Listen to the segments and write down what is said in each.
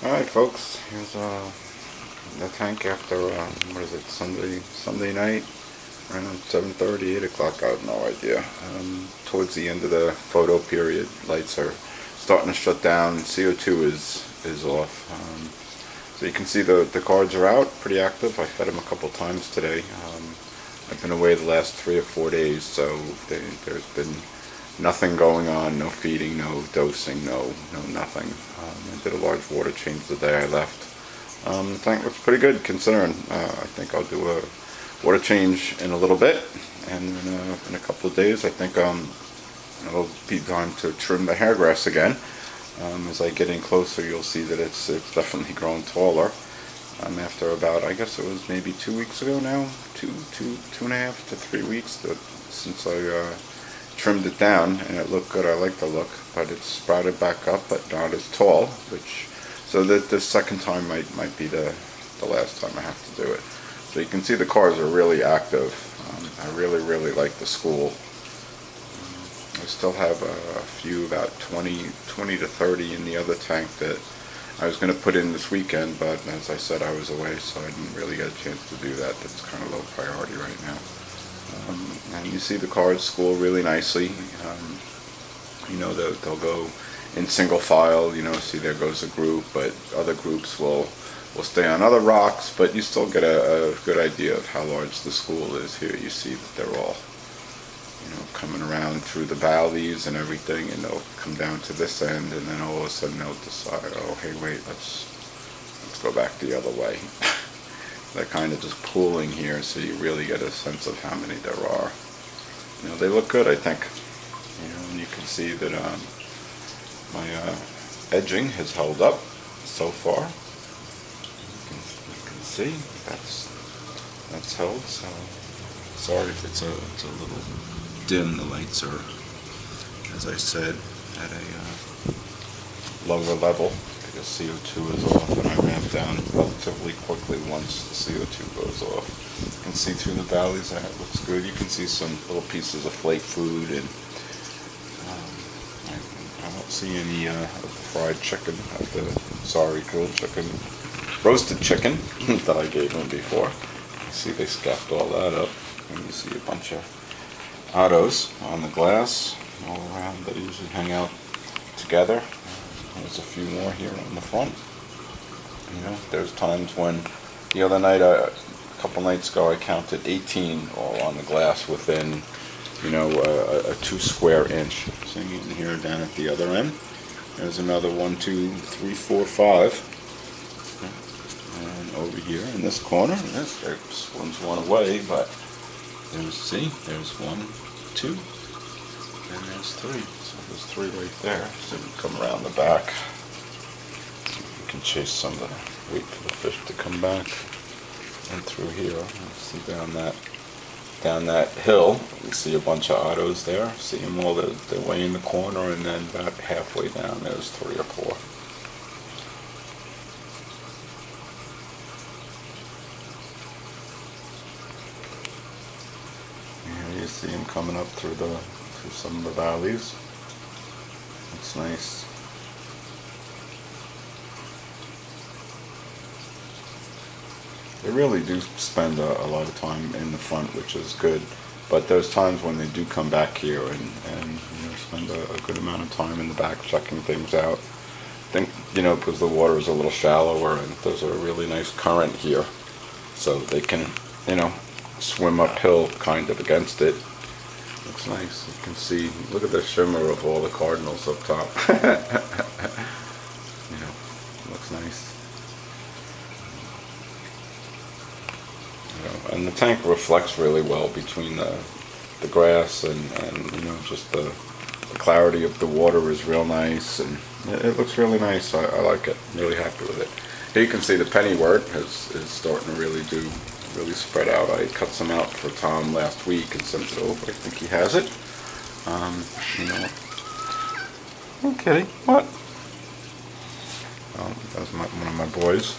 Alright folks, here's the tank after, what is it, Sunday night, around 7:30, 8 o'clock, I have no idea. Towards the end of the photo period, lights are starting to shut down, CO2 is off. So you can see the cards are out, pretty active. I fed them a couple times today. I've been away the last 3 or 4 days, so there's been nothing going on, no feeding, no dosing, no nothing. I did a large water change the day I left. The tank looks pretty good considering. I think I'll do a water change in a little bit, and in a couple of days I think it'll be time to trim the hair grass again. As I get in closer, you'll see that it's definitely grown taller. After about, I guess it was maybe 2 weeks ago now, two and a half to 3 weeks since I trimmed it down, and it looked good. I like the look, but it's sprouted back up, but not as tall. So that the second time might be the last time I have to do it. So you can see the cars are really active. I really like the school. I still have a few, about 20 to 30 in the other tank that I was going to put in this weekend, but as I said, I was away, so I didn't really get a chance to do that. That's kind of low priority right now. And you see the cars school really nicely. They'll go in single file. See, there goes a group, but other groups will stay on other rocks, but you still get a good idea of how large the school is here. You see that they're all coming around through the valleys and everything, and they'll come down to this end, and then all of a sudden they'll decide, oh hey, wait, let's go back the other way. They're kind of just pooling here, so you really get a sense of how many there are. They look good, I think. And you can see that my edging has held up so far. You can see that's held. So sorry if it's a little dim. The lights are, as I said, at a lower level because CO2 is off, and I ramp down relatively quickly once the CO2 goes off. You can see through the valleys, and it looks good. You can see some little pieces of flake food, and I don't see any of the fried chicken, grilled chicken, roasted chicken that I gave them before. You see they scapped all that up, and you see a bunch of autos on the glass all around that usually hang out together. There's a few more here on the front. There's times when the other night, a couple nights ago, I counted 18 all on the glass within, a 2 square inch. So you can hear down at the other end. There's another 1, 2, 3, 4, 5. And over here in this corner, this swims one away, but there's 1, 2, and there's 3. So there's 3 right there. So you come around the back. You can chase some of the, wait for the fish to come back. And through here, see down that hill, you see a bunch of autos there. See them all, they're way in the corner, and then about halfway down there's 3 or 4. You see them coming up through some of the valleys. It's nice. They really do spend a lot of time in the front, which is good. But there's times when they do come back here and spend a good amount of time in the back checking things out. I think, because the water is a little shallower and there's a really nice current here, so they can, swim uphill kind of against it. Looks nice. You can see, look at the shimmer of all the cardinals up top. Looks nice. And the tank reflects really well between the grass and just the clarity of the water is real nice, and it looks really nice. I like it. I'm really happy with it. Here you can see the pennywort is starting to really spread out. I cut some out for Tom last week and sent it over. I think he has it. Okay, what? That was one of my boys.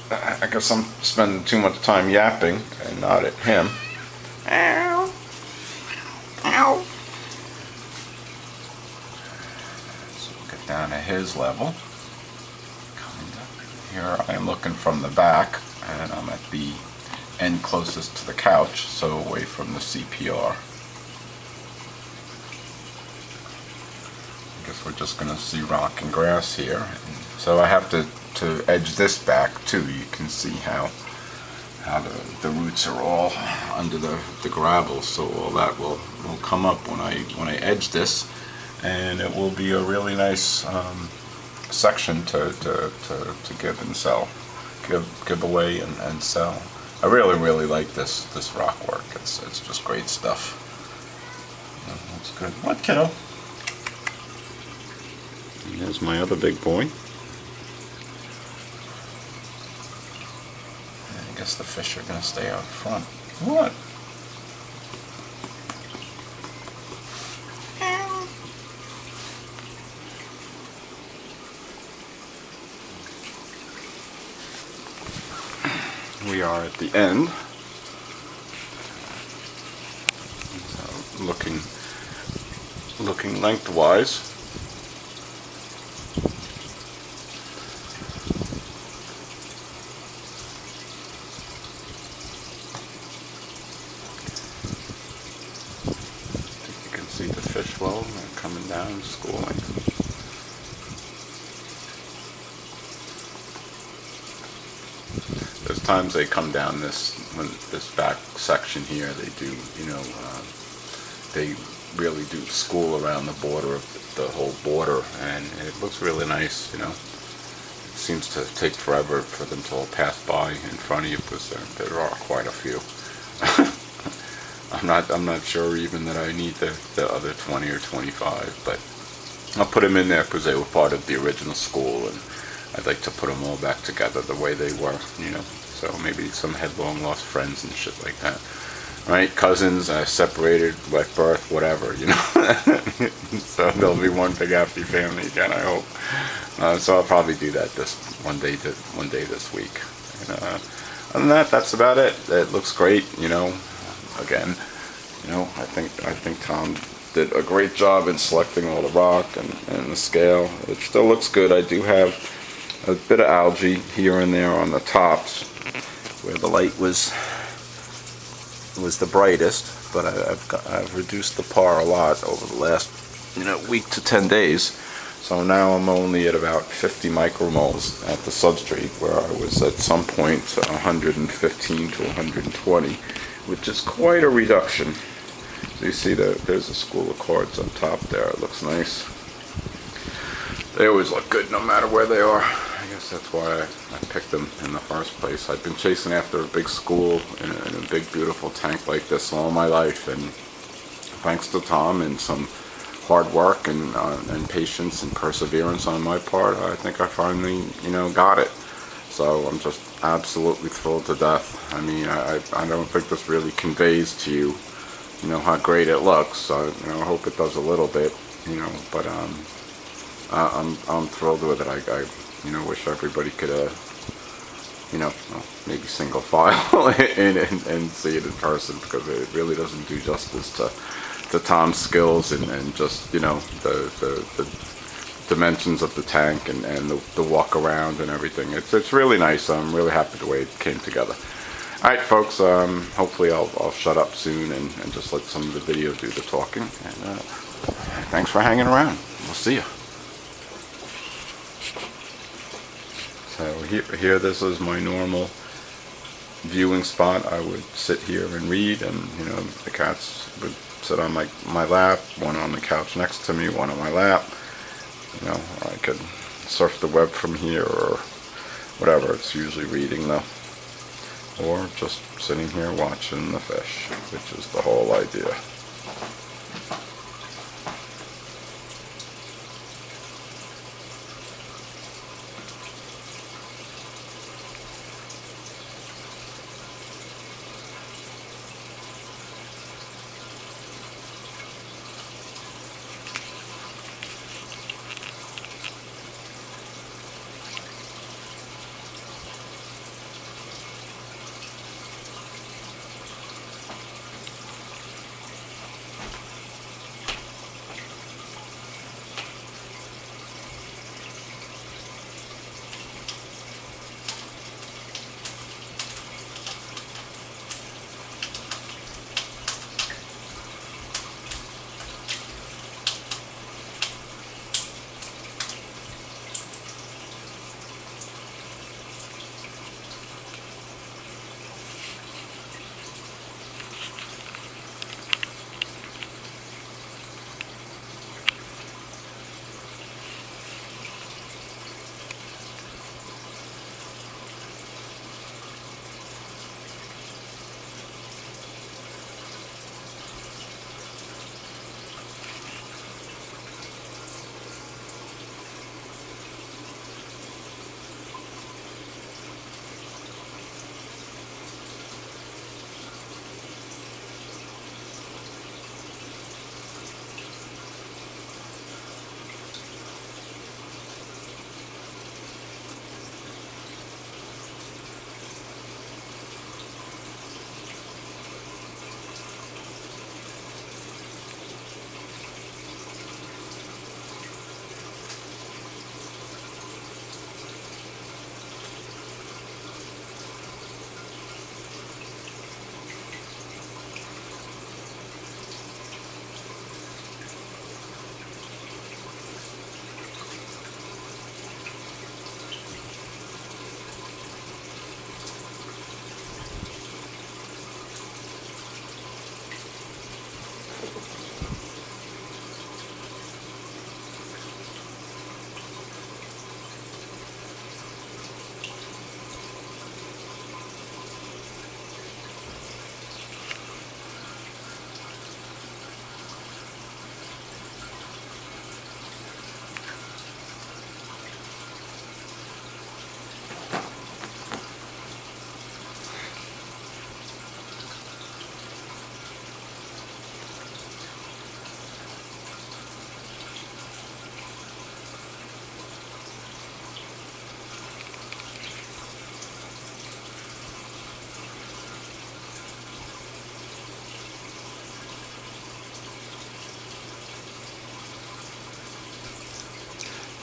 I guess I'm spending too much time yapping and not at him. Ow. Ow. So we'll get down to his level. Kinda. Here I am looking from the back, and I'm at the end closest to the couch, so away from the CPR. I guess we're just going to see rock and grass here. And so I have to edge this back too. You can see how the roots are all under the gravel, so all that will come up when I edge this, and it will be a really nice section to give and sell, give away and sell. I really like this rock work. It's just great stuff. That's good. What, kiddo? And there's my other big boy. I guess the fish are going to stay out front. What? We are at the end. So looking lengthwise. See the fish well, they're coming down, schooling. There's times they come down this back section here. They do, they really do school around the border of the whole border, and it looks really nice. It seems to take forever for them to all pass by in front of you, because there are quite a few. I'm not sure even that I need the other 20 or 25, but I'll put them in there because they were part of the original school, and I'd like to put them all back together the way they were, So maybe some had long lost friends and shit like that, right? Cousins, separated, wet birth, whatever, So there'll be one big happy family again, I hope. So I'll probably do that one day this week. And, other than that, that's about it. It looks great, Again, I think Tom did a great job in selecting all the rock and the scale. It still looks good. I do have a bit of algae here and there on the tops where the light was the brightest, but I've reduced the par a lot over the last week to 10 days. So now I'm only at about 50 micromoles at the substrate, where I was at some point 115 to 120. Which is quite a reduction. So you see that there's a school of cards on top there. It looks nice. They always look good no matter where they are. I guess that's why I picked them in the first place. I've been chasing after a big school in a big beautiful tank like this all my life, and thanks to Tom and some hard work and patience and perseverance on my part, I think I finally got it. So I'm just absolutely thrilled to death. I mean, I don't think this really conveys to you, how great it looks. I hope it does a little bit, But I'm thrilled with it. I wish everybody could, maybe single file and see it in person, because it really doesn't do justice to Tom's skills and just the dimensions of the tank and the walk around and everything. It's really nice. I'm really happy the way it came together. Alright folks, hopefully I'll shut up soon and just let some of the video do the talking. And thanks for hanging around. We'll see you. So here this is my normal viewing spot. I would sit here and read, and the cats would sit on my lap, one on the couch next to me, one on my lap. I could surf the web from here or whatever. It's usually reading though, or just sitting here watching the fish, which is the whole idea.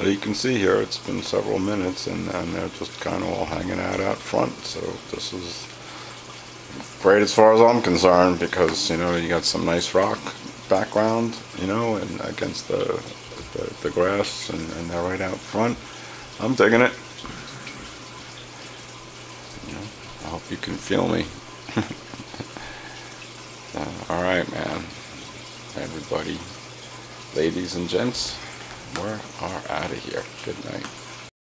You can see here it's been several minutes, and they're just kind of all hanging out front. So this is great as far as I'm concerned, because you know you got some nice rock background, you know, and against the grass, and they're right out front. I'm digging it. You know, I hope you can feel me. All right, man. Everybody, ladies and gents, we are out of here. Good night.